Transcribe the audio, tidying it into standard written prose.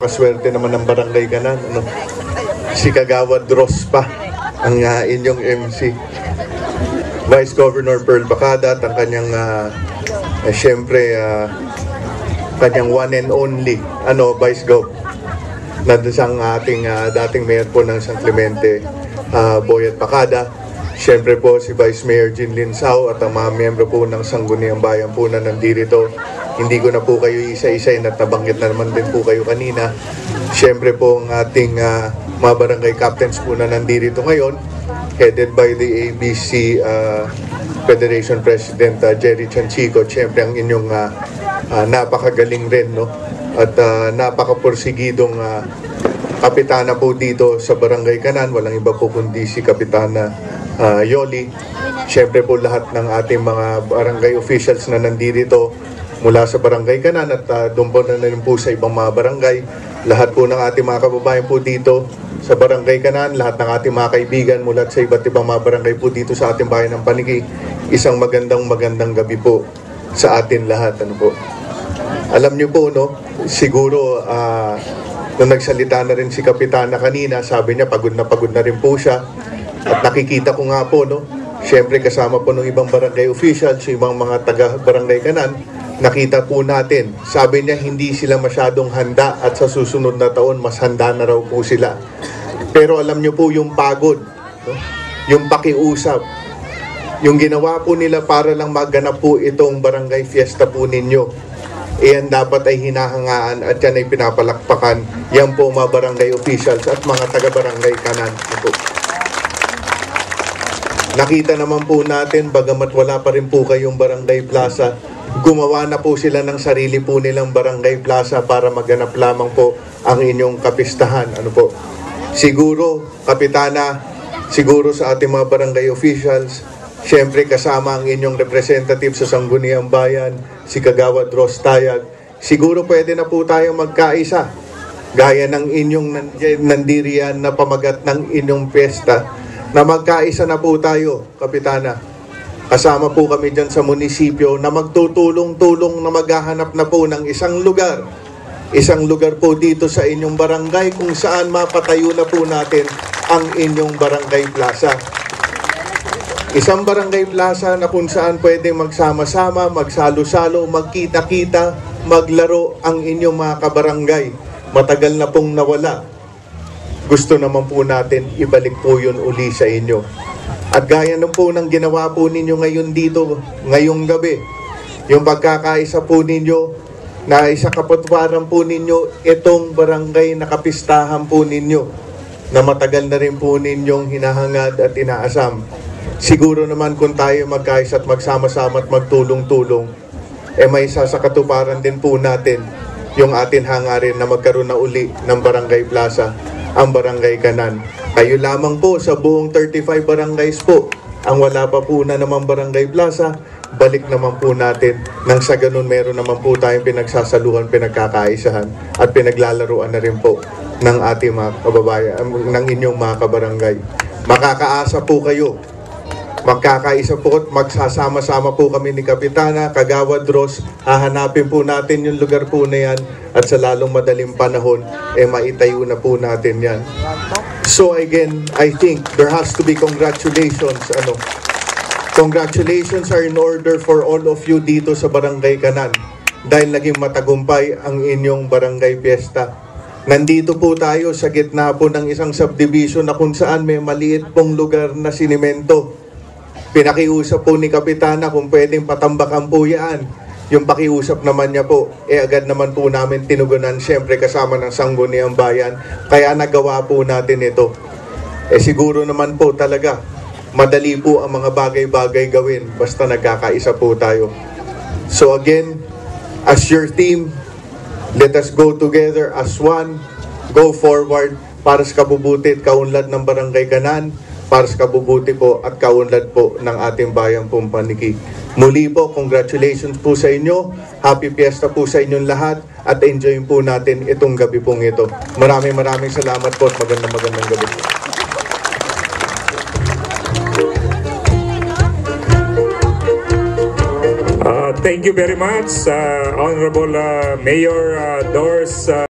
Maswerte naman ng barangay Kanan, ano? Si Kagawad Ross pa ang inyong MC. Vice Governor Pearl Bacada at ang kanyang syempre kanyang one and only Vice Gov na isang ating dating mayor po ng San Clemente, Boyet Bacada. Syempre po si Vice Mayor Jean Linsao at ang mga miyembro po ng Sangguniang Bayan po na nandito. Hindi ko na po kayo isa-isa at nabanggit na naman din po kayo kanina. Syempre po ang ating mga barangay captains po na nandito ngayon, headed by the ABC Federation President Jerry Chanchico. Syempre ang inyong napakagaling rin, no? At napakapursigidong kapitana po dito sa Barangay Kanan. Walang iba po kundi si Kapitana Yoli. Syempre po lahat ng ating mga barangay officials na nandito mula sa Barangay Kanan at doon po na rin po sa ibang mga barangay. Lahat po ng ating mga kababayan po dito sa Barangay Kanan, lahat ng ating mga kaibigan mula sa iba't ibang mga barangay po dito sa ating bayan ng Paniki, isang magandang gabi po sa atin lahat. Ano po? Alam niyo po, no, siguro nung nagsalita na rin si Kapitana kanina, sabi niya pagod na rin po siya. At nakikita ko nga po, no, syempre kasama po ng ibang barangay officials, ibang mga taga Barangay Kanan, nakita po natin, sabi niya hindi sila masyadong handa at sa susunod na taon mas handa na raw po sila. Pero alam niyo po yung pagod, no? Yung pakiusap, yung ginawa po nila para lang maganap po itong barangay fiesta po ninyo. Iyan dapat ay hinahangaan at yan ay pinapalakpakan. Yan po mga barangay officials at mga taga-Barangay Kanan. Ito. Nakita naman po natin, bagamat wala pa rin po kayong Barangay Plaza, gumawa na po sila ng sarili po nilang Barangay Plaza para maganap lamang po ang inyong kapistahan. Ano po? Siguro, Kapitana, siguro sa ating mga barangay officials, syempre kasama ang inyong representative sa Sangguniang Bayan, si Kagawad Ross Tayag, siguro pwede na po tayong magkaisa. Gaya ng inyong nandirian na pamagat ng inyong piyesta, na magkaisa na po tayo, Kapitana. Kasama po kami dyan sa munisipyo na magtutulong-tulong na maghahanap na po ng isang lugar. Isang lugar po dito sa inyong barangay kung saan mapatayo na po natin ang inyong Barangay Plaza. Isang Barangay Plaza na kung saan pwede magsama-sama, magsalo-salo, magkita-kita, maglaro ang inyong mga kabarangay. Matagal na pong nawala. Gusto naman po natin ibalik po yun uli sa inyo. At gaya nung po ng ginawa po ninyo ngayon dito, ngayong gabi, yung pagkakaisa po ninyo, na isa kapatwaran po ninyo, itong barangay na kapistahan po ninyo, na matagal na rin po ninyong hinahangad at inaasam. Siguro naman kung tayo magkaisa at magsama-sama at magtulong-tulong, may isa sa katuparan din po natin yung atin hangarin na magkaroon na uli ng Barangay Plaza, ang Barangay Kanan. Kayo lamang po sa buong 35 barangays po ang wala pa po na naman Barangay Plaza. Balik naman po natin nang sa ganun meron naman po tayong pinagsasaluhan, pinagkakaisahan at pinaglalaruan na rin po ng ating mga kababayan, ng inyong mga kabarangay. Makakaasa po kayo, magkakaisa po at magsasama-sama po kami ni Kapitana, Kagawad Ross. Hahanapin po natin yung lugar po na yan at sa lalong madaling panahon, maitayo na po natin yan. So again, I think there has to be congratulations. Congratulations are in order for all of you dito sa Barangay Kanan dahil naging matagumpay ang inyong Barangay Fiesta. Nandito po tayo sa gitna po ng isang subdivision na kung saan may maliit pong lugar na sinimento. Pinakiusap po ni Kapitana kung pwedeng patambakan po yan. Yung pakiusap naman niya po, agad naman po namin tinugunan, syempre kasama ng Sangguniang Bayan. Kaya nagawa po natin ito. Siguro naman po talaga, madali po ang mga bagay-bagay gawin basta nagkakaisa po tayo. So again, as your team, let us go together as one, go forward para sa kabubuti at kaunlad ng Barangay Kanan, para sa kabubuti po at kaunlad po ng ating bayan pong Paniki. Muli po, congratulations po sa inyo. Happy Fiesta po sa inyong lahat at enjoy po natin itong gabi pong ito. Maraming salamat po at magandang gabi. Thank you very much, Honorable Mayor Doris